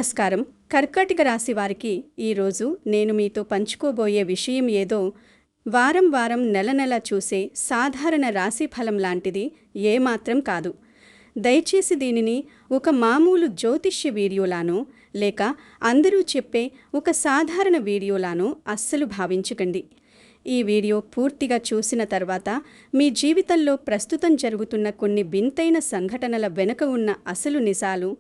నమస్కారం. కర్కాటక రాశి వారికి ఈరోజు నేను మీతో పంచుకోబోయే విషయం ఏదో వారం వారం నెల నెల చూసే సాధారణ రాశి ఫలం లాంటిది ఏమాత్రం కాదు. దయచేసి దీనిని ఒక మామూలు జ్యోతిష్య వీడియోలానో లేక అందరూ చెప్పే ఒక సాధారణ వీడియోలానో అస్సలు భావించకండి. ఈ వీడియో పూర్తిగా చూసిన తర్వాత మీ జీవితంలో ప్రస్తుతం జరుగుతున్న కొన్ని వింతైన సంఘటనల వెనుక ఉన్న అసలు నిజాలు,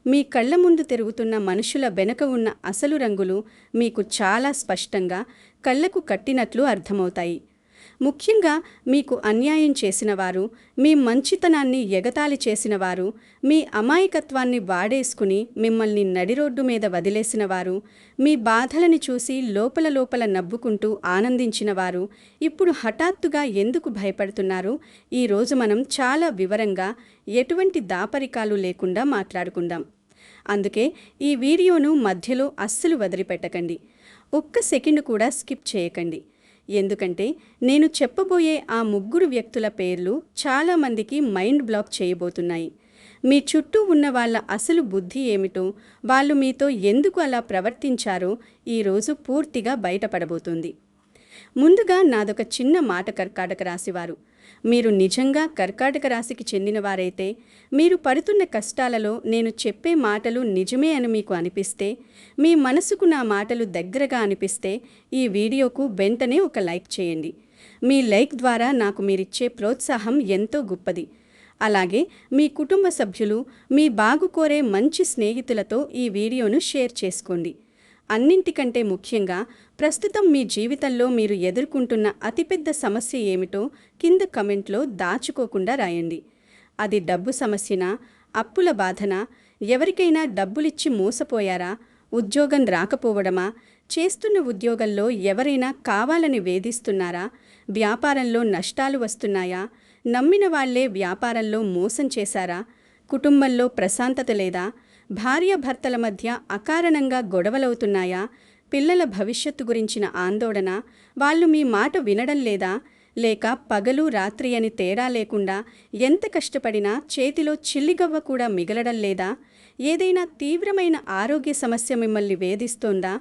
మీ కళ్ళ ముందు తిరుగుతున్న మనుషుల వెనుక ఉన్న అసలు రంగులు మీకు చాలా స్పష్టంగా కళ్ళకు కట్టినట్లు అర్థమవుతాయి. ముఖ్యంగా మీకు అన్యాయం చేసినవారు, మీ మంచితనాన్ని ఎగతాళి చేసినవారు, మీ అమాయకత్వాన్ని వాడేసుకుని మిమ్మల్ని నడిరోడ్డు మీద వదిలేసినవారు, మీ బాధలని చూసి లోపల లోపల నవ్వుకుంటూ ఆనందించినవారు ఇప్పుడు హఠాత్తుగా ఎందుకు భయపడుతున్నారు? ఈరోజు మనం చాలా వివరంగా ఎటువంటి దాపరికాలు లేకుండా మాట్లాడుకుందాం. అందుకే ఈ వీడియోను మధ్యలో అస్సలు వదిలిపెట్టకండి. ఒక్క సెకండ్ కూడా స్కిప్ చేయకండి. ఎందుకంటే నేను చెప్పబోయే ఆ ముగ్గురు వ్యక్తుల పేర్లు చాలామందికి మైండ్ బ్లాక్ చేయబోతున్నాయి. మీ చుట్టూ ఉన్న వాళ్ళ అసలు బుద్ధి ఏమిటో, వాళ్ళు మీతో ఎందుకు అలా ప్రవర్తించారో ఈరోజు పూర్తిగా బయటపడబోతుంది. ముందుగా నాదొక చిన్న మాట కర్కాటక రాశివారు. మీరు నిజంగా కర్కాటక రాశికి చెందినవారైతే, మీరు పడుతున్న కష్టాలలో నేను చెప్పే మాటలు నిజమే అని మీకు అనిపిస్తే, మీ మనసుకు నా మాటలు దగ్గరగా అనిపిస్తే ఈ వీడియోకు వెంటనే ఒక లైక్ చేయండి. మీ లైక్ ద్వారా నాకు మీరిచ్చే ప్రోత్సాహం ఎంతో గొప్పది. అలాగే మీ కుటుంబ సభ్యులు, మీ బాగు కోరే మంచి స్నేహితులతో ఈ వీడియోను షేర్ చేసుకోండి. అన్నింటికంటే ముఖ్యంగా ప్రస్తుతం మీ జీవితంలో మీరు ఎదుర్కొంటున్న అతిపెద్ద సమస్య ఏమిటో కింద కమెంట్లో దాచుకోకుండా రాయండి. అది డబ్బు సమస్యనా, అప్పుల బాధనా, ఎవరికైనా డబ్బులిచ్చి మోసపోయారా, ఉద్యోగం రాకపోవడమా, చేస్తున్న ఉద్యోగంలో ఎవరైనా కావాలని వేధిస్తున్నారా, వ్యాపారంలో నష్టాలు వస్తున్నాయా, నమ్మిన వాళ్లే వ్యాపారంలో మోసం చేశారా, కుటుంబంలో ప్రశాంతత లేదా, భార్యాభర్తల మధ్య అకారణంగా గొడవలవుతున్నాయా, పిల్లల భవిష్యత్తు గురించిన ఆందోళన, వాళ్ళు మీ మాట వినడం లేదా, లేక పగలు రాత్రి అని తేడా లేకుండా ఎంత కష్టపడినా చేతిలో చిల్లిగవ్వ కూడా మిగలడం లేదా, ఏదైనా తీవ్రమైన ఆరోగ్య సమస్య మిమ్మల్ని వేధిస్తోందా,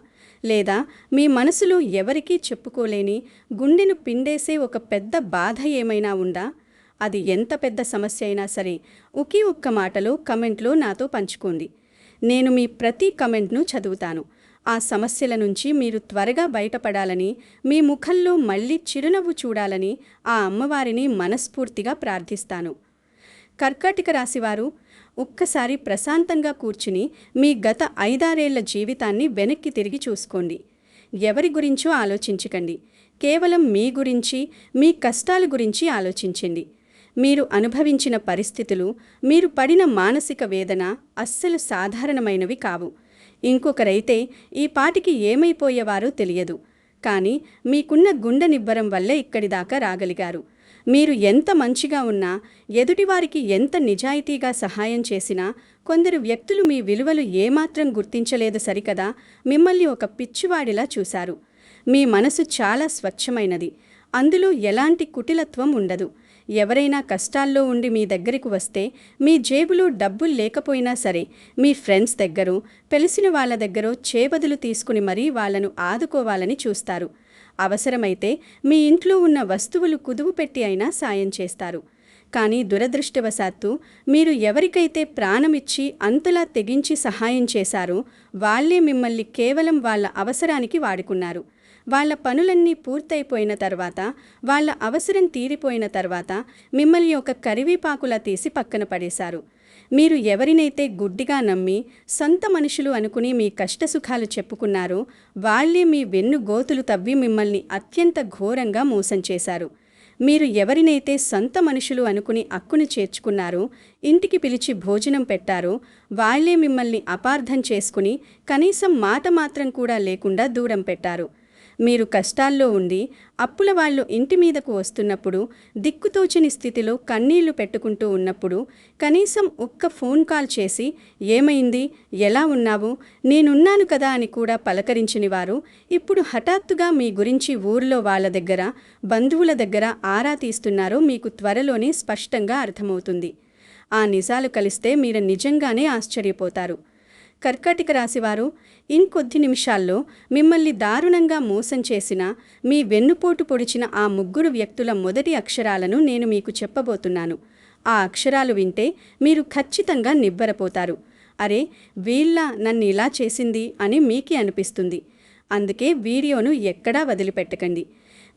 లేదా మీ మనసులో ఎవరికీ చెప్పుకోలేని గుండెను పిండేసే ఒక పెద్ద బాధ ఏమైనా ఉందా? అది ఎంత పెద్ద సమస్య అయినా సరే ఒకే ఒక్క మాటలో కమెంట్లో నాతో పంచుకోండి. నేను మీ ప్రతి కమెంట్ను చదువుతాను. ఆ సమస్యల నుంచి మీరు త్వరగా బయటపడాలని, మీ ముఖంలో మళ్ళీ చిరునవ్వు చూడాలని ఆ అమ్మవారిని మనస్ఫూర్తిగా ప్రార్థిస్తాను. కర్కాటక రాశివారు, ఒక్కసారి ప్రశాంతంగా కూర్చుని మీ గత 5-6 ఏళ్ల జీవితాన్ని వెనక్కి తిరిగి చూసుకోండి. ఎవరి గురించో ఆలోచించకండి. కేవలం మీ గురించి, మీ కష్టాల గురించి ఆలోచించండి. మీరు అనుభవించిన పరిస్థితులు, మీరు పడిన మానసిక వేదన అస్సలు సాధారణమైనవి కావు. ఇంకొకరైతే ఈ పాటికి ఏమైపోయేవారో తెలియదు. కానీ మీకున్న గుండె నిబ్బరం వల్లే ఇక్కడి దాకా రాగలిగారు. మీరు ఎంత మంచిగా ఉన్నా, ఎదుటివారికి ఎంత నిజాయితీగా సహాయం చేసినా, కొందరు వ్యక్తులు మీ విలువలు ఏమాత్రం గుర్తించలేదు సరికదా, మిమ్మల్ని ఒక పిచ్చివాడిలా చూశారు. మీ మనసు చాలా స్వచ్ఛమైనది. అందులో ఎలాంటి కుటిలత్వం ఉండదు. ఎవరైనా కష్టాల్లో ఉండి మీ దగ్గరికి వస్తే, మీ జేబులో డబ్బులు లేకపోయినా సరే మీ ఫ్రెండ్స్ దగ్గరో, తెలిసిన వాళ్ళ దగ్గరో చేబదులు తీసుకుని మరీ వాళ్లను ఆదుకోవాలని చూస్తారు. అవసరమైతే మీ ఇంట్లో ఉన్న వస్తువులు కుదువు పెట్టి అయినా సాయం చేస్తారు. కానీ దురదృష్టవశాత్తు మీరు ఎవరికైతే ప్రాణమిచ్చి అంతలా తెగించి సహాయం చేశారో వాళ్లే మిమ్మల్ని కేవలం వాళ్ళ అవసరానికి వాడుకున్నారు. వాళ్ళ పనులన్నీ పూర్తయిపోయిన తర్వాత, వాళ్ళ అవసరం తీరిపోయిన తర్వాత మిమ్మల్ని ఒక కరివేపాకులా తీసి పక్కన పడేశారు. మీరు ఎవరినైతే గుడ్డిగా నమ్మి సొంత మనుషులు అనుకుని మీ కష్టసుఖాలు చెప్పుకున్నారో వాళ్లే మీ వెన్ను గోతులు తవ్వి మిమ్మల్ని అత్యంత ఘోరంగా మోసం చేశారు. మీరు ఎవరినైతే సొంత మనుషులు అనుకుని అక్కును చేర్చుకున్నారో, ఇంటికి పిలిచి భోజనం పెట్టారో వాళ్లే మిమ్మల్ని అపార్థం చేసుకుని కనీసం మాట మాత్రం కూడా లేకుండా దూరం పెట్టారు. మీరు కష్టాల్లో ఉండి అప్పుల వాళ్ళు ఇంటి మీదకు వస్తున్నప్పుడు, దిక్కుతోచని స్థితిలో కన్నీళ్లు పెట్టుకుంటూ ఉన్నప్పుడు కనీసం ఒక్క ఫోన్ కాల్ చేసి ఏమైంది, ఎలా ఉన్నావు, నేనున్నాను కదా అని కూడా పలకరించని వారు ఇప్పుడు హఠాత్తుగా మీ గురించి ఊర్లో వాళ్ళ దగ్గర, బంధువుల దగ్గర ఆరా తీస్తున్నారో మీకు త్వరలోనే స్పష్టంగా అర్థమవుతుంది. ఆ నిజాలు కలిస్తే మీరు నిజంగానే ఆశ్చర్యపోతారు. కర్కాటక రాశివారు, ఇంకొద్ది నిమిషాల్లో మిమ్మల్ని దారుణంగా మోసం చేసిన, మీ వెన్నుపోటు పొడిచిన ఆ ముగ్గురు వ్యక్తుల మొదటి అక్షరాలను నేను మీకు చెప్పబోతున్నాను. ఆ అక్షరాలు వింటే మీరు ఖచ్చితంగా నివ్వెరపోతారు. అరే, వీళ్ళ నన్ను ఇలా చేసింది అని మీకే అనిపిస్తుంది. అందుకే వీడియోను ఎక్కడా వదిలిపెట్టకండి.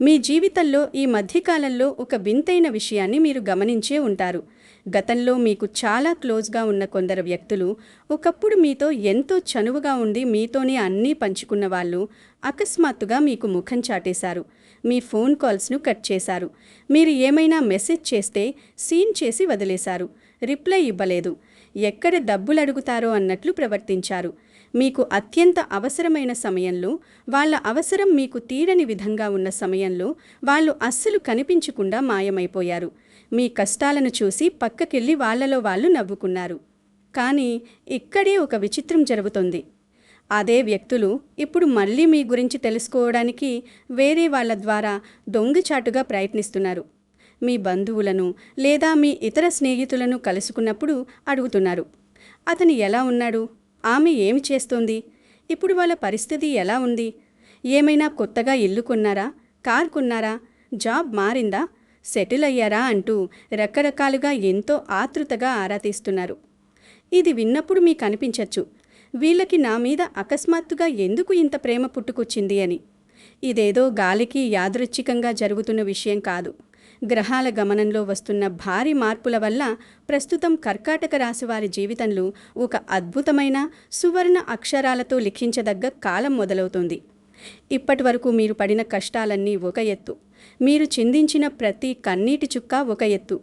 మీ జీవితంలో ఈ మధ్యకాలంలో ఒక వింతైన విషయాన్ని మీరు గమనించే ఉంటారు. గతంలో మీకు చాలా క్లోజ్గా ఉన్న కొందరు వ్యక్తులు, ఒకప్పుడు మీతో ఎంతో చనువుగా ఉండి మీతోనే అన్నీ పంచుకున్న వాళ్ళు అకస్మాత్తుగా మీకు ముఖం చాటేశారు. మీ ఫోన్ కాల్స్ను కట్ చేశారు. మీరు ఏమైనా మెసేజ్ చేస్తే సీన్ చేసి వదిలేశారు. రిప్లై ఇవ్వలేదు. ఎక్కడ డబ్బులు అడుగుతారో అన్నట్లు ప్రవర్తించారు. మీకు అత్యంత అవసరమైన సమయంలో, వాళ్ళ అవసరం మీకు తీరని విధంగా ఉన్న సమయంలో వాళ్ళు అస్సలు కనిపించకుండా మాయమైపోయారు. మీ కష్టాలను చూసి పక్కకెళ్ళి వాళ్ళలో వాళ్ళు నవ్వుకున్నారు. కానీ ఇక్కడే ఒక విచిత్రం జరుగుతుంది. అదే వ్యక్తులు ఇప్పుడు మళ్ళీ మీ గురించి తెలుసుకోవడానికి వేరే వాళ్ళ ద్వారా దొంగచాటుగా ప్రయత్నిస్తున్నారు. మీ బంధువులను లేదా మీ ఇతర స్నేహితులను కలుసుకున్నప్పుడు అడుగుతున్నారు, అతను ఎలా ఉన్నాడు, ఆమె ఏమి చేస్తోంది, ఇప్పుడు వాళ్ళ పరిస్థితి ఎలా ఉంది, ఏమైనా కొత్తగా ఇల్లు కొన్నారా, కార్ కొన్నారా, జాబ్ మారిందా, సెటిల్ అయ్యారా అంటూ రకరకాలుగా ఎంతో ఆతృతగా ఆరా తీస్తున్నారు. ఇది విన్నప్పుడు మీకు అనిపించచ్చు, వీళ్ళకి నా మీద అకస్మాత్తుగా ఎందుకు ఇంత ప్రేమ పుట్టుకొచ్చింది అని. ఇదేదో గాలికి యాదృచ్ఛికంగా జరుగుతున్న విషయం కాదు. గ్రహాల గమనంలో వస్తున్న భారీ మార్పుల వల్ల ప్రస్తుతం కర్కాటక రాశివారి జీవితంలో ఒక అద్భుతమైన సువర్ణ అక్షరాలతో లిఖించదగ్గ కాలం మొదలవుతుంది. ఇప్పటి వరకు మీరు పడిన కష్టాలన్నీ ఒక ఎత్తు, మీరు చిందించిన ప్రతి కన్నీటి చుక్క ఒక ఎత్తు,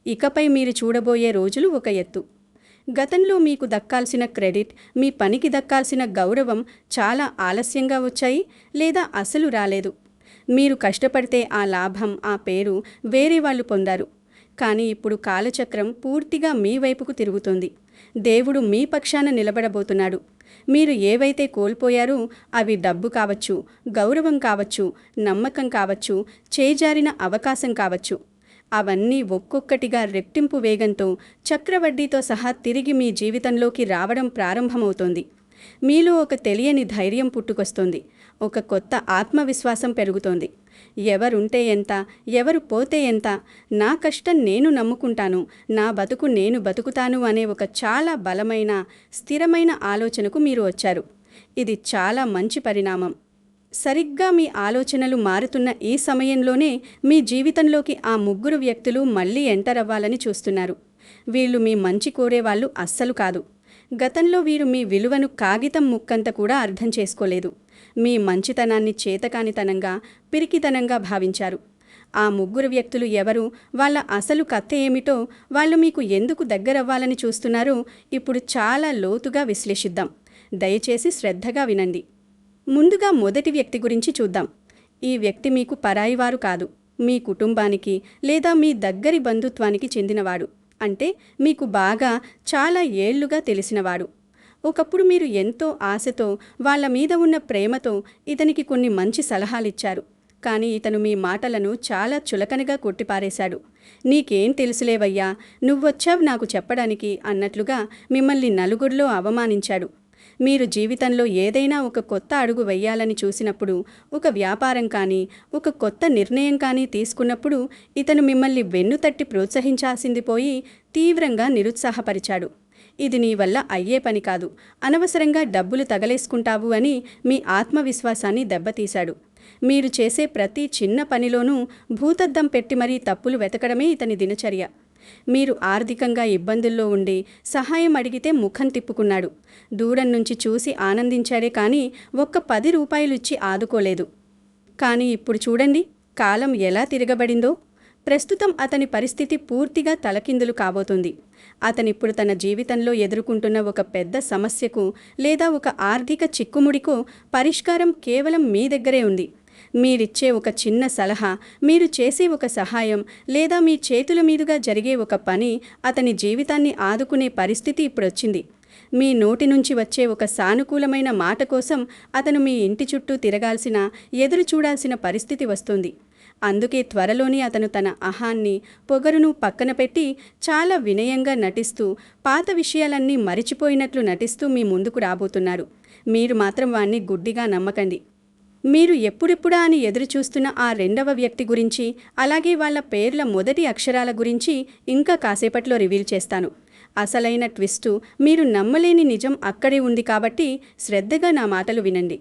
ఇకపై మీరు చూడబోయే రోజులు ఒక ఎత్తు. గతంలో మీకు దక్కాల్సిన క్రెడిట్, మీ పనికి దక్కాల్సిన గౌరవం చాలా ఆలస్యంగా వచ్చాయి లేదా అసలు రాలేదు. మీరు కష్టపడితే ఆ లాభం, ఆ పేరు వేరే వాళ్ళు పొందారు. కానీ ఇప్పుడు కాలచక్రం పూర్తిగా మీ వైపుకు తిరుగుతుంది. దేవుడు మీ పక్షాన నిలబడబోతున్నాడు. మీరు ఏవైతే కోల్పోయారో అవి డబ్బు కావచ్చు, గౌరవం కావచ్చు, నమ్మకం కావచ్చు, చేజారిన అవకాశం కావచ్చు, అవన్నీ ఒక్కొక్కటిగా రెట్టింపు వేగంతో చక్రవడ్డీతో సహా తిరిగి మీ జీవితంలోకి రావడం ప్రారంభమవుతోంది. మీలో ఒక తెలియని ధైర్యం పుట్టుకొస్తుంది. ఒక కొత్త ఆత్మవిశ్వాసం పెరుగుతోంది. ఎవరుంటే ఎంత, ఎవరు పోతే ఎంత, నా కష్టం నేను నమ్ముకుంటాను, నా బతుకు నేను బతుకుతాను అనే ఒక చాలా బలమైన, స్థిరమైన ఆలోచనకు మీరు వచ్చారు. ఇది చాలా మంచి పరిణామం. సరిగ్గా మీ ఆలోచనలు మారుతున్న ఈ సమయంలోనే మీ జీవితంలోకి ఆ ముగ్గురు వ్యక్తులు మళ్ళీ ఎంటర్ అవ్వాలని చూస్తున్నారు. వీళ్ళు మీ మంచి కోరేవాళ్ళు అస్సలు కాదు. గతంలో వీరు మీ విలువను కాగితం ముక్కంత కూడా అర్థం చేసుకోలేదు. మీ మంచితనాన్ని చేతకానితనంగా, పిరికితనంగా భావించారు. ఆ ముగ్గురు వ్యక్తులు ఎవరు, వాళ్ళ అసలు కథ ఏమిటో, వాళ్ళు మీకు ఎందుకు దగ్గరవ్వాలని చూస్తున్నారో ఇప్పుడు చాలా లోతుగా విశ్లేషిద్దాం. దయచేసి శ్రద్ధగా వినండి. ముందుగా మొదటి వ్యక్తి గురించి చూద్దాం. ఈ వ్యక్తి మీకు పరాయివారు కాదు. మీ కుటుంబానికి లేదా మీ దగ్గరి బంధుత్వానికి చెందినవాడు. అంటే మీకు బాగా చాలా ఏళ్లుగా తెలిసినవాడు. ఒకప్పుడు మీరు ఎంతో ఆశతో, వాళ్ళ మీద ఉన్న ప్రేమతో ఇతనికి కొన్ని మంచి సలహాలిచ్చారు. కానీ ఇతను మీ మాటలను చాలా చులకనగా కొట్టిపారేశాడు. నీకేం తెలుసులేవయ్యా, నువ్వొచ్చావు నాకు చెప్పడానికి అన్నట్లుగా మిమ్మల్ని నలుగురిలో అవమానించాడు. మీరు జీవితంలో ఏదైనా ఒక కొత్త అడుగు వెయ్యాలని చూసినప్పుడు, ఒక వ్యాపారం కానీ, ఒక కొత్త నిర్ణయం కానీ తీసుకున్నప్పుడు ఇతను మిమ్మల్ని వెన్నుతట్టి ప్రోత్సహించాల్సింది పోయి తీవ్రంగా నిరుత్సాహపరిచాడు. ఇది నీ వల్ల అయ్యే పని కాదు, అనవసరంగా డబ్బులు తగలేసుకుంటావు అని మీ ఆత్మవిశ్వాసాన్ని దెబ్బతీశాడు. మీరు చేసే ప్రతి చిన్న పనిలోనూ భూతద్దం పెట్టి మరీ తప్పులు వెతకడమే ఇతని దినచర్య. మీరు ఆర్థికంగా ఇబ్బందుల్లో ఉండి సహాయం అడిగితే ముఖం తిప్పుకున్నాడు. దూరం నుంచి చూసి ఆనందించాడే కానీ ఒక్క 10 రూపాయలు ఇచ్చి ఆదుకోలేదు. కానీ ఇప్పుడు చూడండి, కాలం ఎలా తిరగబడిందో. ప్రస్తుతం అతని పరిస్థితి పూర్తిగా తలకిందులు కాబోతుంది. అతనిప్పుడు తన జీవితంలో ఎదుర్కొంటున్న ఒక పెద్ద సమస్యకు లేదా ఒక ఆర్థిక చిక్కుముడికో పరిష్కారం కేవలం మీ దగ్గరే ఉంది. మీరిచ్చే ఒక చిన్న సలహా, మీరు చేసే ఒక సహాయం లేదా మీ చేతుల మీదుగా జరిగే ఒక పని అతని జీవితాన్ని ఆదుకునే పరిస్థితి ఇప్పుడొచ్చింది. మీ నోటి నుంచి వచ్చే ఒక సానుకూలమైన మాట కోసం అతను మీ ఇంటి చుట్టూ తిరగాల్సిన, ఎదురు చూడాల్సిన పరిస్థితి వస్తుంది. అందుకే త్వరలోనే అతను తన అహాన్ని, పొగరును పక్కన పెట్టి చాలా వినయంగా నటిస్తూ, పాత విషయాలన్నీ మరిచిపోయినట్లు నటిస్తూ మీ ముందుకు రాబోతున్నారు. మీరు మాత్రం వాణ్ణి గుడ్డిగా నమ్మకండి. మీరు ఎప్పుడెప్పుడా అని ఎదురుచూస్తున్న ఆ రెండవ వ్యక్తి గురించి, అలాగే వాళ్ళ పేర్ల మొదటి అక్షరాల గురించి ఇంకా కాసేపట్లో రివీల్ చేస్తాను. అసలైన ట్విస్టు, మీరు నమ్మలేని నిజం అక్కడే ఉంది కాబట్టి శ్రద్ధగా నా మాటలు వినండి.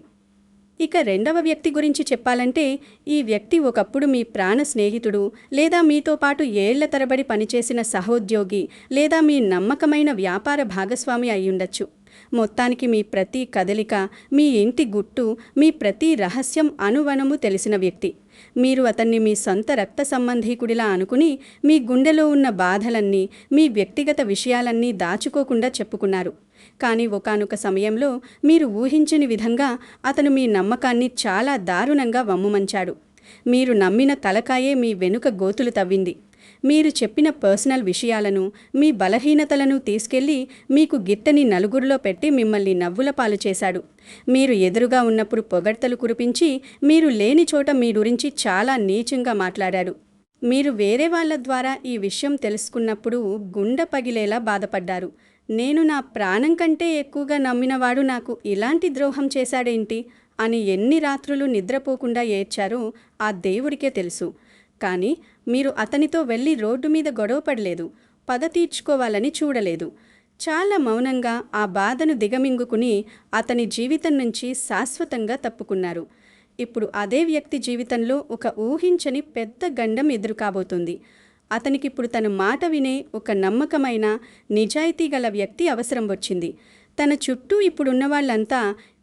ఇక రెండవ వ్యక్తి గురించి చెప్పాలంటే, ఈ వ్యక్తి ఒకప్పుడు మీ ప్రాణ స్నేహితుడు, లేదా మీతో పాటు ఏళ్ల తరబడి పనిచేసిన సహోద్యోగి, లేదా మీ నమ్మకమైన వ్యాపార భాగస్వామి అయ్యుండొచ్చు. మొత్తానికి మీ ప్రతి కదలిక, మీ ఇంటి గుట్టు, మీ ప్రతి రహస్యం అనువనము తెలిసిన వ్యక్తి. మీరు అతన్ని మీ సొంత రక్త సంబంధీకుడిలా అనుకుని మీ గుండెలో ఉన్న బాధలన్నీ, మీ వ్యక్తిగత విషయాలన్నీ దాచుకోకుండా చెప్పుకున్నారు. కానీ ఒకానొక సమయంలో మీరు ఊహించని విధంగా అతను మీ నమ్మకాన్ని చాలా దారుణంగా వమ్ముమంచాడు. మీరు నమ్మిన తలకాయే మీ వెనుక గోతులు తవ్వింది. మీరు చెప్పిన పర్సనల్ విషయాలను, మీ బలహీనతలను తీసుకెళ్లి మీకు గిట్టని నలుగురిలో పెట్టి మిమ్మల్ని నవ్వుల పాలు చేశాడు. మీరు ఎదురుగా ఉన్నప్పుడు పొగడ్తలు కురిపించి, మీరు లేని చోట మీ గురించి చాలా నీచంగా మాట్లాడాడు. మీరు వేరే వాళ్ళ ద్వారా ఈ విషయం తెలుసుకున్నప్పుడు గుండె పగిలేలా బాధపడ్డారు. నేను నా ప్రాణం కంటే ఎక్కువగా నమ్మినవాడు నాకు ఇలాంటి ద్రోహం చేశాడేంటి అని ఎన్ని రాత్రులు నిద్రపోకుండా ఏడ్చారో ఆ దేవుడికే తెలుసు. కానీ మీరు అతనితో వెళ్ళి రోడ్డు మీద గొడవపడలేదు, పగ తీర్చుకోవాలని చూడలేదు. చాలా మౌనంగా ఆ బాధను దిగమింగుకుని అతని జీవితం నుంచి శాశ్వతంగా తప్పుకున్నారు. ఇప్పుడు అదే వ్యక్తి జీవితంలో ఒక ఊహించని పెద్ద గండం ఎదురుకాబోతుంది. అతనికిప్పుడు తన మాట వినే ఒక నమ్మకమైన, నిజాయితీ గల వ్యక్తి అవసరం వచ్చింది. తన చుట్టూ ఇప్పుడున్న వాళ్ళంతా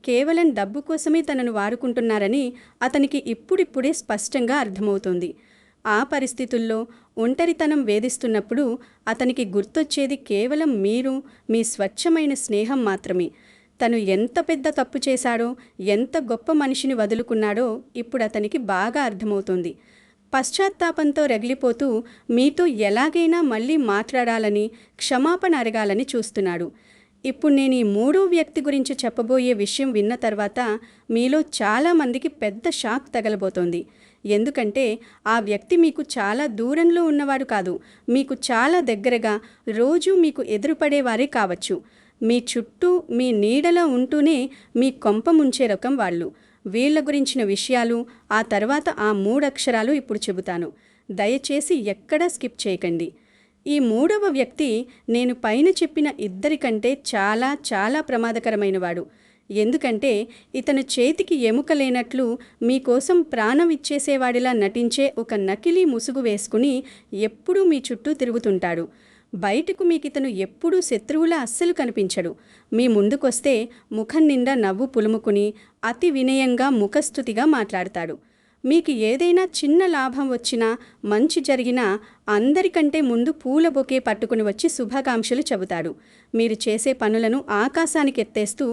కేవలం డబ్బు కోసమే తనను వాడుకుంటున్నారని అతనికి ఇప్పుడిప్పుడే స్పష్టంగా అర్థమవుతోంది. ఆ పరిస్థితుల్లో ఒంటరితనం వేధిస్తున్నప్పుడు అతనికి గుర్తొచ్చేది కేవలం మీరు, మీ స్వచ్ఛమైన స్నేహం మాత్రమే. తను ఎంత పెద్ద తప్పు చేశాడో, ఎంత గొప్ప మనిషిని వదులుకున్నాడో ఇప్పుడు అతనికి బాగా అర్థమవుతుంది. పశ్చాత్తాపంతో రగిలిపోతూ మీతో ఎలాగైనా మళ్ళీ మాట్లాడాలని, క్షమాపణ అడగాలని చూస్తున్నాడు. ఇప్పుడు నేను ఈ మూడో వ్యక్తి గురించి చెప్పబోయే విషయం విన్న తర్వాత మీలో చాలామందికి పెద్ద షాక్ తగలబోతోంది. ఎందుకంటే ఆ వ్యక్తి మీకు చాలా దూరంలో ఉన్నవాడు కాదు, మీకు చాలా దగ్గరగా, రోజూ మీకు ఎదురుపడేవారే కావచ్చు. మీ చుట్టూ మీ నీడలా ఉంటూనే మీ కొంప ముంచే రకం వాళ్ళు. వీళ్ల గురించిన విషయాలు, ఆ తర్వాత ఆ 3 అక్షరాలు ఇప్పుడు చెబుతాను. దయచేసి ఎక్కడా స్కిప్ చేయకండి. ఈ మూడవ వ్యక్తి నేను పైన చెప్పిన ఇద్దరికంటే చాలా చాలా ప్రమాదకరమైనవాడు. ఎందుకంటే ఇతను చేతికి ఎముక లేనట్లు మీకోసం ప్రాణం ఇచ్చేసేవాడిలా నటించే ఒక నకిలీ ముసుగు వేసుకుని ఎప్పుడూ మీ చుట్టూ తిరుగుతుంటాడు. బయటకు మీకితను ఎప్పుడూ శత్రువులా అస్సలు కనిపించడు. మీ ముందుకొస్తే ముఖం నిండా నవ్వు పులుముకుని అతి వినయంగా ముఖస్తుతిగా మాట్లాడతాడు. మీకు ఏదైనా చిన్న లాభం వచ్చినా, మంచి జరిగినా అందరికంటే ముందు పూల బొకే పట్టుకుని వచ్చి శుభాకాంక్షలు చెబుతాడు. మీరు చేసే పనులను ఆకాశానికి ఎత్తేస్తూ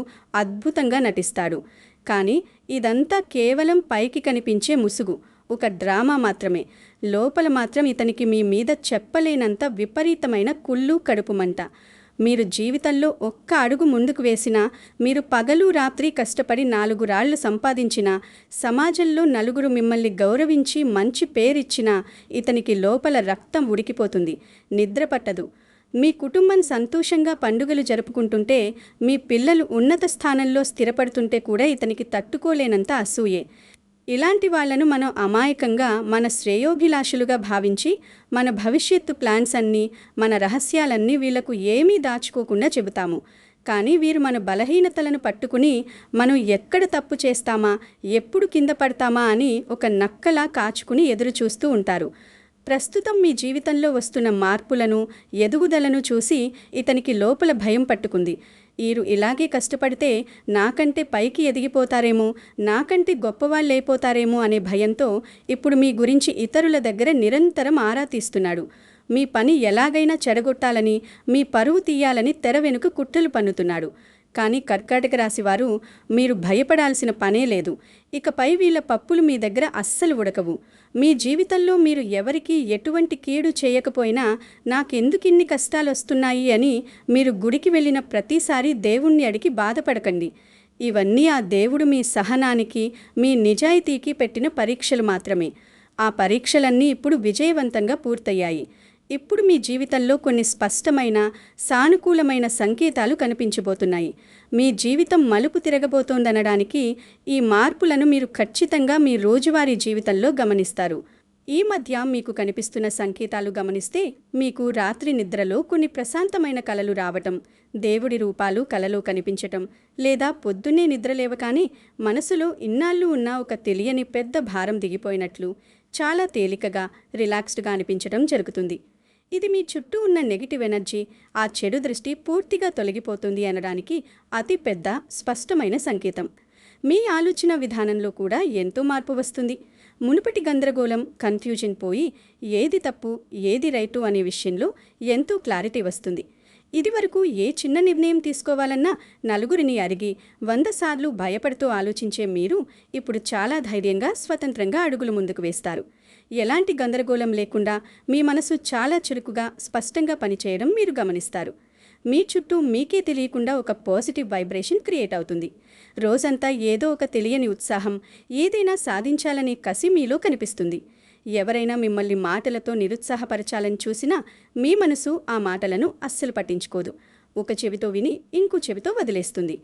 అద్భుతంగా నటిస్తాడు. కానీ ఇదంతా కేవలం పైకి కనిపించే ముసుగు, ఒక డ్రామా మాత్రమే. లోపల మాత్రం ఇతనికి మీ మీద చెప్పలేనంత విపరీతమైన కుళ్ళు, కడుపు మంట. మీరు జీవితంలో ఒక్క అడుగు ముందుకు వేసినా, మీరు పగలు రాత్రి కష్టపడి 4 రాళ్లు సంపాదించినా, సమాజంలో నలుగురు మిమ్మల్ని గౌరవించి మంచి పేరిచ్చినా ఇతనికి లోపల రక్తం ఉడికిపోతుంది, నిద్ర పట్టదు. మీ కుటుంబం సంతోషంగా పండుగలు జరుపుకుంటుంటే, మీ పిల్లలు ఉన్నత స్థానంలో స్థిరపడుతుంటే కూడా ఇతనికి తట్టుకోలేనంత అసూయే. ఇలాంటి వాళ్లను మనం అమాయకంగా మన శ్రేయోభిలాషులుగా భావించి మన భవిష్యత్తు ప్లాన్స్ అన్నీ, మన రహస్యాలన్నీ వీళ్లకు ఏమీ దాచుకోకుండా చెబుతాము. కానీ వీరు మన బలహీనతలను పట్టుకుని మనం ఎక్కడ తప్పు చేస్తామా, ఎప్పుడు కింద పడతామా అని ఒక నక్కలా కాచుకుని ఎదురు చూస్తూ ఉంటారు. ప్రస్తుతం మీ జీవితంలో వస్తున్న మార్పులను, ఎదుగుదలను చూసి ఇతనికి లోపల భయం పట్టుకుంది. వీరు ఇలాగే కష్టపడితే నాకంటే పైకి ఎదిగిపోతారేమో, నాకంటే గొప్పవాళ్ళైపోతారేమో అనే భయంతో ఇప్పుడు మీ గురించి ఇతరుల దగ్గర నిరంతరం ఆరా తీస్తున్నాడు. మీ పని ఎలాగైనా చెడగొట్టాలని, మీ పరువు తీయాలని తెర వెనుక కుట్రలు పన్నుతున్నాడు. కానీ కర్కాటక రాశివారు, మీరు భయపడాల్సిన పనే లేదు. ఇకపై వీళ్ళ పప్పులు మీ దగ్గర అస్సలు ఉడకవు. మీ జీవితంలో మీరు ఎవరికీ ఎటువంటి కీడు చేయకపోయినా నాకెందుకిన్ని కష్టాలు వస్తున్నాయి అని మీరు గుడికి వెళ్ళిన ప్రతిసారి దేవుణ్ణి అడిగి బాధపడకండి. ఇవన్నీ ఆ దేవుడు మీ సహనానికి, మీ నిజాయితీకి పెట్టిన పరీక్షలు మాత్రమే. ఆ పరీక్షలన్నీ ఇప్పుడు విజయవంతంగా పూర్తయ్యాయి. ఇప్పుడు మీ జీవితంలో కొన్ని స్పష్టమైన, సానుకూలమైన సంకేతాలు కనిపించబోతున్నాయి. మీ జీవితం మలుపు తిరగబోతోందనడానికి ఈ మార్పులను మీరు ఖచ్చితంగా మీ రోజువారీ జీవితంలో గమనిస్తారు. ఈ మధ్య మీకు కనిపిస్తున్న సంకేతాలు గమనిస్తే మీకు రాత్రి నిద్రలో కొన్ని ప్రశాంతమైన కలలు రావటం, దేవుడి రూపాలు కలలో కనిపించటం, లేదా పొద్దున్నే నిద్రలేవగానే మనసులో ఇన్నాళ్ళు ఉన్న ఒక తెలియని పెద్ద భారం దిగిపోయినట్లు చాలా తేలికగా, రిలాక్స్డ్గా అనిపించటం జరుగుతుంది. ఇది మీ చుట్టూ ఉన్న నెగిటివ్ ఎనర్జీ, ఆ చెడు దృష్టి పూర్తిగా తొలగిపోతుంది అనడానికి అతి పెద్ద స్పష్టమైన సంకేతం. మీ ఆలోచన విధానంలో కూడా ఎంతో మార్పు వస్తుంది. మునుపటి గందరగోళం, కన్ఫ్యూజన్ పోయి ఏది తప్పు, ఏది రైటు అనే విషయంలో ఎంతో క్లారిటీ వస్తుంది. ఇదివరకు ఏ చిన్న నిర్ణయం తీసుకోవాలన్నా నలుగురిని అడిగి 100 సార్లు భయపడుతూ ఆలోచించే మీరు ఇప్పుడు చాలా ధైర్యంగా, స్వతంత్రంగా అడుగులు ముందుకు వేస్తారు. ఎలాంటి గందరగోళం లేకుండా మీ మనసు చాలా చురుకుగా, స్పష్టంగా పనిచేయడం మీరు గమనిస్తారు. మీ చుట్టూ మీకే తెలియకుండా ఒక పాజిటివ్ వైబ్రేషన్ క్రియేట్ అవుతుంది. రోజంతా ఏదో ఒక తెలియని ఉత్సాహం, ఏదైనా సాధించాలనే కసి మీలో కనిపిస్తుంది. ఎవరైనా మిమ్మల్ని మాటలతో నిరుత్సాహపరచాలని చూసినా మీ మనసు ఆ మాటలను అస్సలు పట్టించుకోదు. ఒక చెవితో విని ఇంకో చెవితో వదిలేస్తుంది.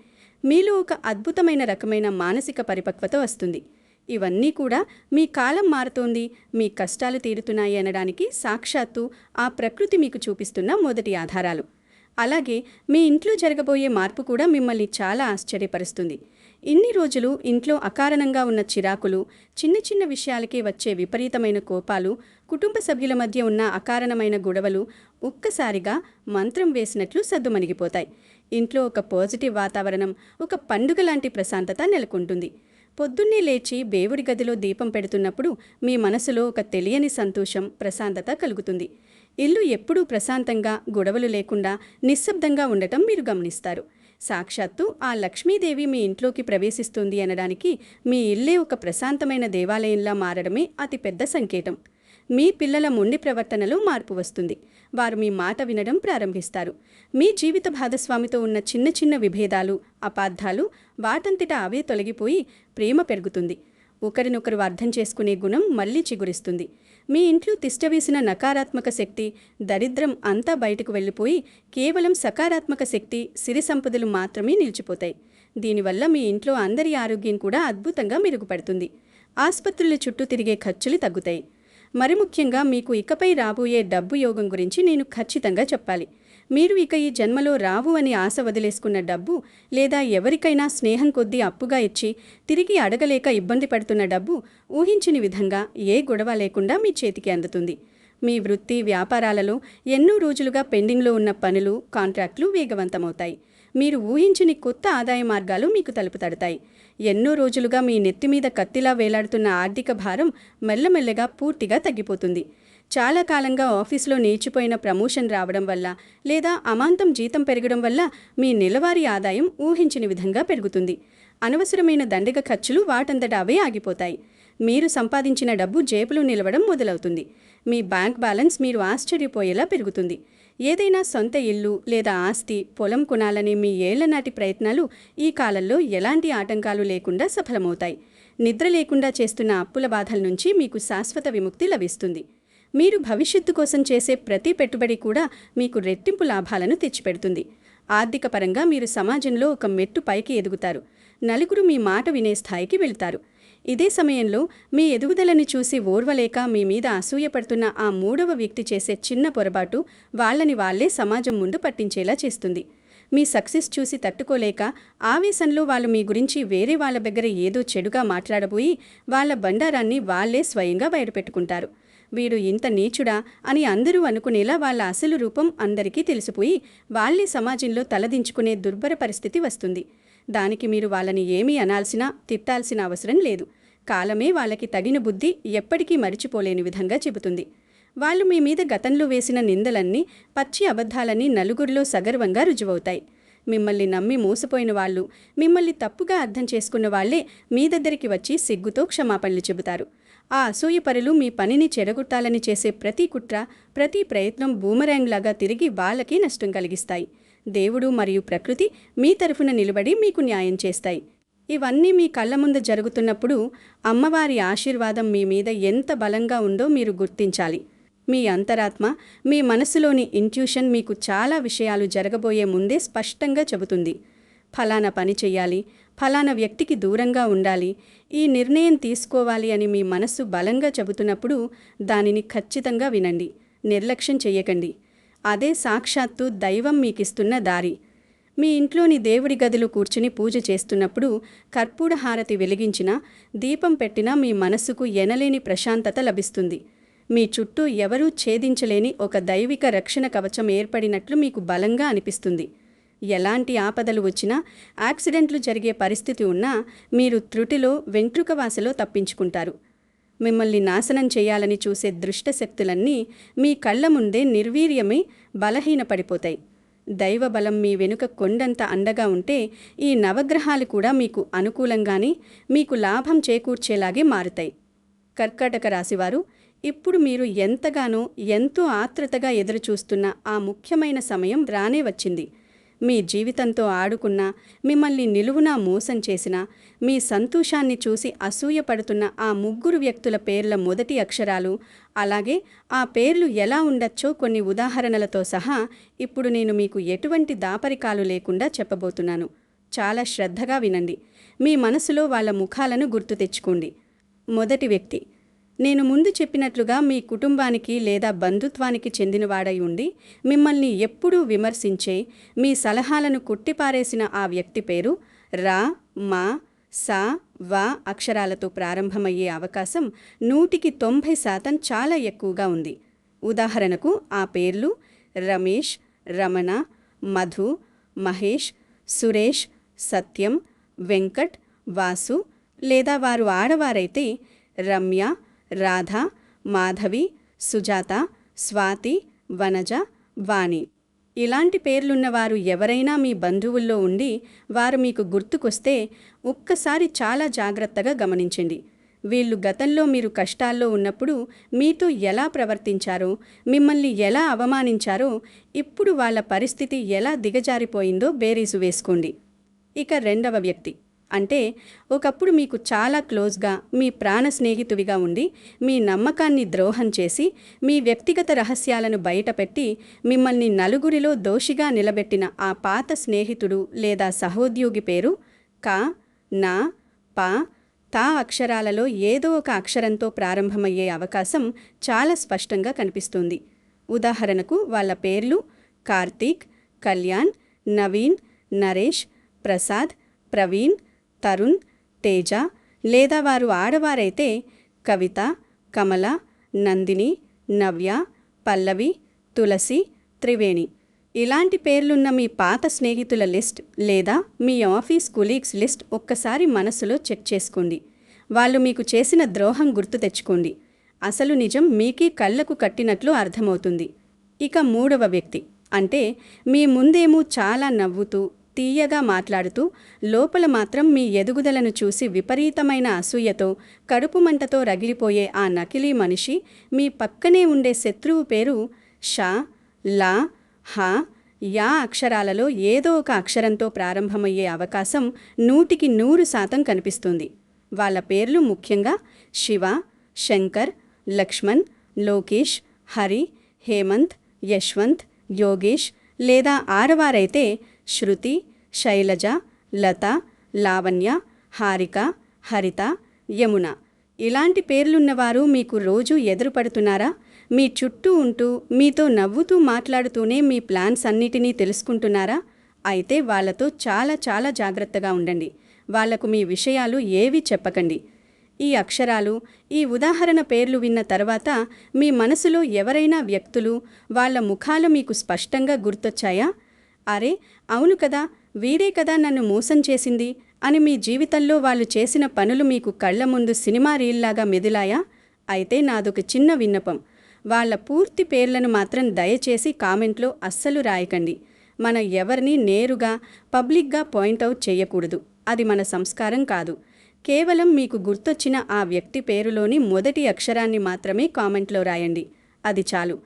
మీలో ఒక అద్భుతమైన రకమైన మానసిక పరిపక్వత వస్తుంది. ఇవన్నీ కూడా మీ కాలం మారుతోంది, మీ కష్టాలు తీరుతున్నాయి అనడానికి సాక్షాత్తు ఆ ప్రకృతి మీకు చూపిస్తున్న మొదటి ఆధారాలు. అలాగే మీ ఇంట్లో జరగబోయే మార్పు కూడా మిమ్మల్ని చాలా ఆశ్చర్యపరుస్తుంది. ఇన్ని రోజులు ఇంట్లో అకారణంగా ఉన్న చిరాకులు, చిన్న చిన్న విషయాలకే వచ్చే విపరీతమైన కోపాలు, కుటుంబ సభ్యుల మధ్య ఉన్న అకారణమైన గొడవలు ఒక్కసారిగా మంత్రం వేసినట్లు సద్దుమణిగిపోతాయి. ఇంట్లో ఒక పాజిటివ్ వాతావరణం, ఒక పండుగ లాంటి ప్రశాంతత నెలకొంటుంది. పొద్దున్నే లేచి దేవుడి గదిలో దీపం పెడుతున్నప్పుడు మీ మనసులో ఒక తెలియని సంతోషం, ప్రశాంతత కలుగుతుంది. ఇల్లు ఎప్పుడూ ప్రశాంతంగా, గొడవలు లేకుండా, నిశ్శబ్దంగా ఉండటం మీరు గమనిస్తారు. సాక్షాత్తు ఆ లక్ష్మీదేవి మీ ఇంట్లోకి ప్రవేశిస్తుంది అనడానికి మీ ఇల్లే ఒక ప్రశాంతమైన దేవాలయంలా మారడమే అతిపెద్ద సంకేతం. మీ పిల్లల మొండి ప్రవర్తనలో మార్పు వస్తుంది. వారు మీ మాట వినడం ప్రారంభిస్తారు. మీ జీవిత భాగస్వామితో ఉన్న చిన్న చిన్న విభేదాలు, అపార్థాలు వాటంతటా అవే తొలగిపోయి ప్రేమ పెరుగుతుంది. ఒకరినొకరు అర్థం చేసుకునే గుణం మళ్లీ చిగురిస్తుంది. మీ ఇంట్లో తిష్టవేసిన నకారాత్మక శక్తి, దరిద్రం అంతా బయటకు వెళ్ళిపోయి కేవలం సకారాత్మక శక్తి, సిరి సంపదలు మాత్రమే నిలిచిపోతాయి. దీనివల్ల మీ ఇంట్లో అందరి ఆరోగ్యం కూడా అద్భుతంగా మెరుగుపడుతుంది. ఆసుపత్రుల చుట్టూ తిరిగే ఖర్చులు తగ్గుతాయి. మరి ముఖ్యంగా మీకు ఇకపై రాబోయే డబ్బు యోగం గురించి నేను ఖచ్చితంగా చెప్పాలి. మీరు ఇక ఈ జన్మలో రావు అని ఆశ వదిలేసుకున్న డబ్బు, లేదా ఎవరికైనా స్నేహం కొద్దీ అప్పుగా ఇచ్చి తిరిగి అడగలేక ఇబ్బంది పడుతున్న డబ్బు ఊహించని విధంగా ఏ గొడవ లేకుండా మీ చేతికి అందుతుంది. మీ వృత్తి, వ్యాపారాలలో ఎన్నో రోజులుగా పెండింగ్లో ఉన్న పనులు, కాంట్రాక్టులు వేగవంతమవుతాయి. మీరు ఊహించని కొత్త ఆదాయ మార్గాలు మీకు తలుపు తడతాయి. ఎన్నో రోజులుగా మీ నెత్తిమీద కత్తిలా వేలాడుతున్న ఆర్థిక భారం మెల్లమెల్లగా పూర్తిగా తగ్గిపోతుంది. చాలా కాలంగా ఆఫీసులో నిలిచిపోయిన ప్రమోషన్ రావడం వల్ల, లేదా అమాంతం జీతం పెరగడం వల్ల మీ నెలవారీ ఆదాయం ఊహించని విధంగా పెరుగుతుంది. అనవసరమైన దండగ ఖర్చులు వాటంతట అవే ఆగిపోతాయి. మీరు సంపాదించిన డబ్బు జేబులో నిలవడం మొదలవుతుంది. మీ బ్యాంక్ బ్యాలెన్స్ మీరు ఆశ్చర్యపోయేలా పెరుగుతుంది. ఏదైనా సొంత ఇల్లు లేదా ఆస్తి, పొలం కొనాలనే మీ ఏళ్లనాటి ప్రయత్నాలు ఈ కాలంలో ఎలాంటి ఆటంకాలు లేకుండా సఫలమవుతాయి. నిద్ర లేకుండా చేస్తున్న అప్పుల బాధల నుంచి మీకు శాశ్వత విముక్తి లభిస్తుంది. మీరు భవిష్యత్తు కోసం చేసే ప్రతి పెట్టుబడి కూడా మీకు రెట్టింపు లాభాలను తెచ్చిపెడుతుంది. ఆర్థిక పరంగా మీరు సమాజంలో ఒక మెట్టు పైకి ఎదుగుతారు. నలుగురు మీ మాట వినే స్థాయికి వెళ్తారు. ఇదే సమయంలో మీ ఎదుగుదలని చూసి ఓర్వలేక మీ మీద అసూయపడుతున్న ఆ మూడవ వ్యక్తి చేసే చిన్న పొరపాటు వాళ్ళని వాళ్లే సమాజం ముందు పట్టించేలా చేస్తుంది. మీ సక్సెస్ చూసి తట్టుకోలేక ఆవేశంలో వాళ్ళు మీ గురించి వేరే వాళ్ళ దగ్గర ఏదో చెడుగా మాట్లాడబోయి వాళ్ళ బండారాన్ని వాళ్లే స్వయంగా బయటపెట్టుకుంటారు. వీడు ఇంత నీచుడా అని అందరూ అనుకునేలా వాళ్ళ అసలు రూపం అందరికీ తెలిసిపోయి వాళ్లే సమాజంలో తలదించుకునే దుర్భర పరిస్థితి వస్తుంది. దానికి మీరు వాళ్ళని ఏమీ అనాల్సిన, తిట్టాల్సిన అవసరం లేదు. కాలమే వాళ్ళకి తగిన బుద్ధి ఎప్పటికీ మరిచిపోలేని విధంగా చెబుతుంది. వాళ్ళు మీ మీద గతంలో వేసిన నిందలన్నీ, పచ్చి అబద్ధాలన్నీ నలుగురిలో సగర్వంగా రుజువవుతాయి. మిమ్మల్ని నమ్మి మోసపోయిన వాళ్ళు, మిమ్మల్ని తప్పుగా అర్థం చేసుకున్న వాళ్లే మీ దగ్గరికి వచ్చి సిగ్గుతో క్షమాపణలు చెబుతారు. ఆ అసూయపరులు మీ పనిని చెడగొట్టాలని చేసే ప్రతి కుట్ర, ప్రతి ప్రయత్నం బూమరాంగ్ లాగా తిరిగి వాళ్ళకి నష్టం కలిగిస్తాయి. దేవుడు మరియు ప్రకృతి మీ తరఫున నిలబడి మీకు న్యాయం చేస్తాయి. ఇవన్నీ మీ కళ్ళ ముందు జరుగుతున్నప్పుడు అమ్మవారి ఆశీర్వాదం మీ మీద ఎంత బలంగా ఉందో మీరు గుర్తించాలి. మీ అంతరాత్మ, మీ మనసులోని ఇంట్యూషన్ మీకు చాలా విషయాలు జరగబోయే ముందే స్పష్టంగా చెబుతుంది. ఫలానా పని చెయ్యాలి, ఫలానా వ్యక్తికి దూరంగా ఉండాలి, ఈ నిర్ణయం తీసుకోవాలి అని మీ మనస్సు బలంగా చెబుతున్నప్పుడు దానిని ఖచ్చితంగా వినండి, నిర్లక్ష్యం చెయ్యకండి. అదే సాక్షాత్తు దైవం మీకిస్తున్న దారి. మీ ఇంట్లోని దేవుడి గదిలో కూర్చుని పూజ చేస్తున్నప్పుడు కర్పూర హారతి వెలిగించినా, దీపం పెట్టినా మీ మనస్సుకు ఎనలేని ప్రశాంతత లభిస్తుంది. మీ చుట్టూ ఎవరూ ఛేదించలేని ఒక దైవిక రక్షణ కవచం ఏర్పడినట్లు మీకు బలంగా అనిపిస్తుంది. ఎలాంటి ఆపదలు వచ్చినా, యాక్సిడెంట్లు జరిగే పరిస్థితి ఉన్నా మీరు త్రుటిలో వెంట్రుకవాసలో తప్పించుకుంటారు. మిమ్మల్ని నాశనం చేయాలని చూసే దుష్టశక్తులన్నీ మీ కళ్ల ముందే నిర్వీర్యమై బలహీనపడిపోతాయి. దైవబలం మీ వెనుక కొండంత అండగా ఉంటే ఈ నవగ్రహాలు కూడా మీకు అనుకూలంగానే, మీకు లాభం చేకూర్చేలాగే మారుతాయి. కర్కాటక రాశివారు, ఇప్పుడు మీరు ఎంతో ఆత్రుతగా ఎదురుచూస్తున్న ఆ ముఖ్యమైన సమయం రానే వచ్చింది. మీ జీవితంతో ఆడుకున్నా, మిమ్మల్ని నిలువునా మోసం చేసినా, మీ సంతోషాన్ని చూసి అసూయపడుతున్న ఆ 3 వ్యక్తుల పేర్ల మొదటి అక్షరాలు, అలాగే ఆ పేర్లు ఎలా ఉండొచ్చో కొన్ని ఉదాహరణలతో సహా ఇప్పుడు నేను మీకు ఎటువంటి దాపరికాలు లేకుండా చెప్పబోతున్నాను. చాలా శ్రద్ధగా వినండి. మీ మనసులో వాళ్ళ ముఖాలను గుర్తు తెచ్చుకోండి. మొదటి వ్యక్తి, నేను ముందు చెప్పినట్లుగా మీ కుటుంబానికి లేదా బంధుత్వానికి చెందినవాడై ఉండి మిమ్మల్ని ఎప్పుడూ విమర్శించే, మీ సలహాలను కొట్టిపారేసిన ఆ వ్యక్తి పేరు రా, మా, సా, వా అక్షరాలతో ప్రారంభమయ్యే అవకాశం 190% చాలా ఎక్కువగా ఉంది. ఉదాహరణకు ఆ పేర్లు రమేష్, రమణ, మధు, మహేష్, సురేష్, సత్యం, వెంకట్, వాసు. లేదా వారు ఆడవారైతే రమ్య, రాధ, మాధవి, సుజాత, స్వాతి, వనజ, వాణి. ఇలాంటి పేర్లున్నవారు ఎవరైనా మీ బంధువుల్లో ఉండి వారు మీకు గుర్తుకొస్తే ఒక్కసారి చాలా జాగ్రత్తగా గమనించండి. వీళ్ళు గతంలో మీరు కష్టాల్లో ఉన్నప్పుడు మీతో ఎలా ప్రవర్తించారో, మిమ్మల్ని ఎలా అవమానించారో, ఇప్పుడు వాళ్ళ పరిస్థితి ఎలా దిగజారిపోయిందో బేరీజు వేసుకోండి. ఇక రెండవ వ్యక్తి, అంటే ఒకప్పుడు మీకు చాలా క్లోజ్గా, మీ ప్రాణ స్నేహితుడిగా ఉండి మీ నమ్మకాన్ని ద్రోహం చేసి, మీ వ్యక్తిగత రహస్యాలను బయటపెట్టి మిమ్మల్ని నలుగురిలో దోషిగా నిలబెట్టిన ఆ పాత స్నేహితుడు లేదా సహోద్యోగి పేరు కా, నా, పా, తా అక్షరాలలో ఏదో ఒక అక్షరంతో ప్రారంభమయ్యే అవకాశం చాలా స్పష్టంగా కనిపిస్తుంది. ఉదాహరణకు వాళ్ళ పేర్లు కార్తీక్, కళ్యాణ్, నవీన్, నరేష్, ప్రసాద్, ప్రవీణ్, తరుణ్, తేజ. లేదా వారు ఆడవారైతే కవిత, కమల, నందిని, నవ్య, పల్లవి, తులసి, త్రివేణి. ఇలాంటి పేర్లున్న మీ పాత స్నేహితుల లిస్ట్ లేదా మీ ఆఫీస్ కొలీగ్స్ లిస్ట్ ఒక్కసారి మనసులో చెక్ చేసుకోండి. వాళ్ళు మీకు చేసిన ద్రోహం గుర్తు తెచ్చుకోండి. అసలు నిజం మీకీ కళ్లకు కట్టినట్లు అర్థమవుతుంది. ఇక మూడవ వ్యక్తి, అంటే మీ ముందేమో చాలా నవ్వుతూ తీయగా మాట్లాడుతూ లోపల మాత్రం మీ ఎదుగుదలను చూసి విపరీతమైన అసూయతో, కడుపు మంటతో రగిలిపోయే ఆ నకిలీ మనిషి మీ పక్కనే ఉండే శత్రువు పేరు షా, లా, హా, యా అక్షరాలలో ఏదో ఒక అక్షరంతో ప్రారంభమయ్యే అవకాశం 100% కనిపిస్తుంది. వాళ్ళ పేర్లు ముఖ్యంగా శివ, శంకర్, లక్ష్మణ్, లోకేష్, హరి, హేమంత్, యశ్వంత్, యోగేష్. లేదా ఆడవారైతే శృతి, శైలజ, లత, లావణ్య, హారిక, హరిత, యమున. ఇలాంటి పేర్లున్నవారు మీకు రోజూ ఎదురుపడుతున్నారా? మీ చుట్టూ ఉంటూ మీతో నవ్వుతూ మాట్లాడుతూనే మీ ప్లాన్స్ అన్నిటినీ తెలుసుకుంటున్నారా? అయితే వాళ్లతో చాలా జాగ్రత్తగా ఉండండి. వాళ్లకు మీ విషయాలు ఏవీ చెప్పకండి. ఈ అక్షరాలు, ఈ ఉదాహరణ పేర్లు విన్న తర్వాత మీ మనసులో ఎవరైనా వ్యక్తులు, వాళ్ల ముఖాలు మీకు స్పష్టంగా గుర్తొచ్చాయా? అరే అవును కదా, వీడే కదా నన్ను మోసం చేసింది అని మీ జీవితంలో వాళ్ళు చేసిన పనులు మీకు కళ్ల ముందు సినిమా రీల్లాగా మెదిలాయా? అయితే నాదొక చిన్న విన్నపం, వాళ్ళ పూర్తి పేర్లను మాత్రం దయచేసి కామెంట్లో అస్సలు రాయకండి. మనం ఎవరిని నేరుగా పబ్లిక్గా పాయింట్అవుట్ చేయకూడదు. అది మన సంస్కారం కాదు. కేవలం మీకు గుర్తొచ్చిన ఆ వ్యక్తి పేరులోని మొదటి అక్షరాన్ని మాత్రమే కామెంట్లో రాయండి. అది చాలు.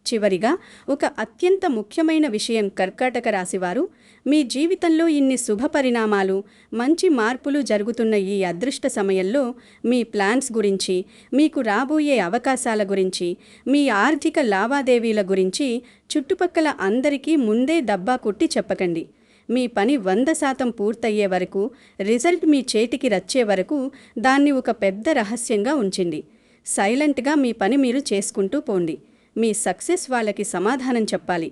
చివరిగా ఒక అత్యంత ముఖ్యమైన విషయం కర్కాటక రాశివారు, మీ జీవితంలో ఇన్ని శుభ పరిణామాలు, మంచి మార్పులు జరుగుతున్న ఈ అదృష్ట సమయంలో మీ ప్లాన్స్ గురించి, మీకు రాబోయే అవకాశాల గురించి, మీ ఆర్థిక లావాదేవీల గురించి చుట్టుపక్కల అందరికీ ముందే డబ్బా కొట్టి చెప్పకండి. మీ పని 100% పూర్తయ్యే వరకు, రిజల్ట్ మీ చేతికి రచ్చే వరకు దాన్ని ఒక పెద్ద రహస్యంగా ఉంచండి. సైలెంట్గా మీ పని మీరు చేసుకుంటూ పోండి. మీ సక్సెస్ వాళ్ళకి సమాధానం చెప్పాలి.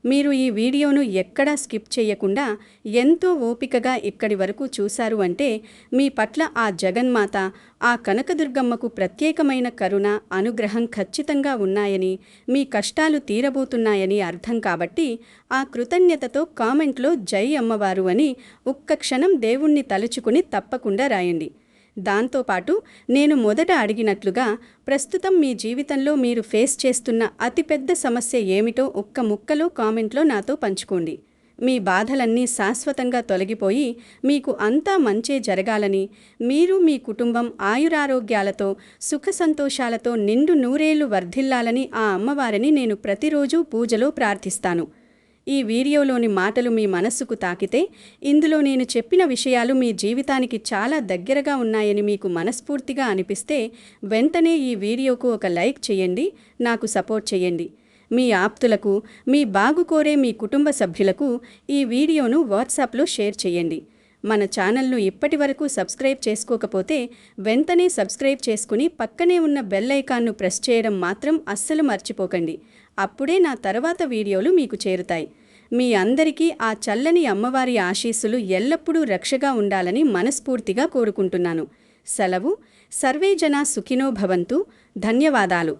మీరు ఈ వీడియోను ఎక్కడా స్కిప్ చేయకుండా ఎంతో ఓపికగా ఇక్కడి వరకు చూశారు అంటే మీ పట్ల ఆ జగన్మాత, ఆ కనకదుర్గమ్మకు ప్రత్యేకమైన కరుణ, అనుగ్రహం ఖచ్చితంగా ఉన్నాయని, మీ కష్టాలు తీరబోతున్నాయని అర్థం. కాబట్టి ఆ కృతజ్ఞతతో కామెంట్లో జై అమ్మవారు అని ఒక్క క్షణం దేవుణ్ణి తలుచుకుని తప్పకుండా రాయండి. దాంతోపాటు నేను మొదట అడిగినట్లుగా ప్రస్తుతం మీ జీవితంలో మీరు ఫేస్ చేస్తున్న అతిపెద్ద సమస్య ఏమిటో ఒక్క ముక్కలో కామెంట్లో నాతో పంచుకోండి. మీ బాధలన్నీ శాశ్వతంగా తొలగిపోయి మీకు అంతా మంచే జరగాలని, మీరు మీ కుటుంబం ఆయురారోగ్యాలతో సుఖ సంతోషాలతో నిండు నూరేళ్లు వర్ధిల్లాలని ఆ అమ్మవారిని నేను ప్రతిరోజూ పూజలో ప్రార్థిస్తాను. ఈ వీడియోలోని మాటలు మీ మనస్సుకు తాకితే, ఇందులో నేను చెప్పిన విషయాలు మీ జీవితానికి చాలా దగ్గరగా ఉన్నాయని మీకు మనస్ఫూర్తిగా అనిపిస్తే వెంటనే ఈ వీడియోకు ఒక లైక్ చేయండి, నాకు సపోర్ట్ చేయండి. మీ ఆప్తులకు, మీ బాగు కోరే మీ కుటుంబ సభ్యులకు ఈ వీడియోను వాట్సాప్లో షేర్ చేయండి. మన ఛానల్ను ఇప్పటివరకు సబ్స్క్రైబ్ చేసుకోకపోతే వెంటనే సబ్స్క్రైబ్ చేసుకుని పక్కనే ఉన్న బెల్ ఐకాన్ను ప్రెస్ చేయడం మాత్రం అస్సలు మర్చిపోకండి. అప్పుడే నా తర్వాత వీడియోలు మీకు చేరుతాయి. మీ అందరికీ ఆ చల్లని అమ్మవారి ఆశీస్సులు ఎల్లప్పుడూ రక్షగా ఉండాలని మనస్ఫూర్తిగా కోరుకుంటున్నాను. సెలవు. సర్వే జనా సుఖినో భవంతు. ధన్యవాదాలు.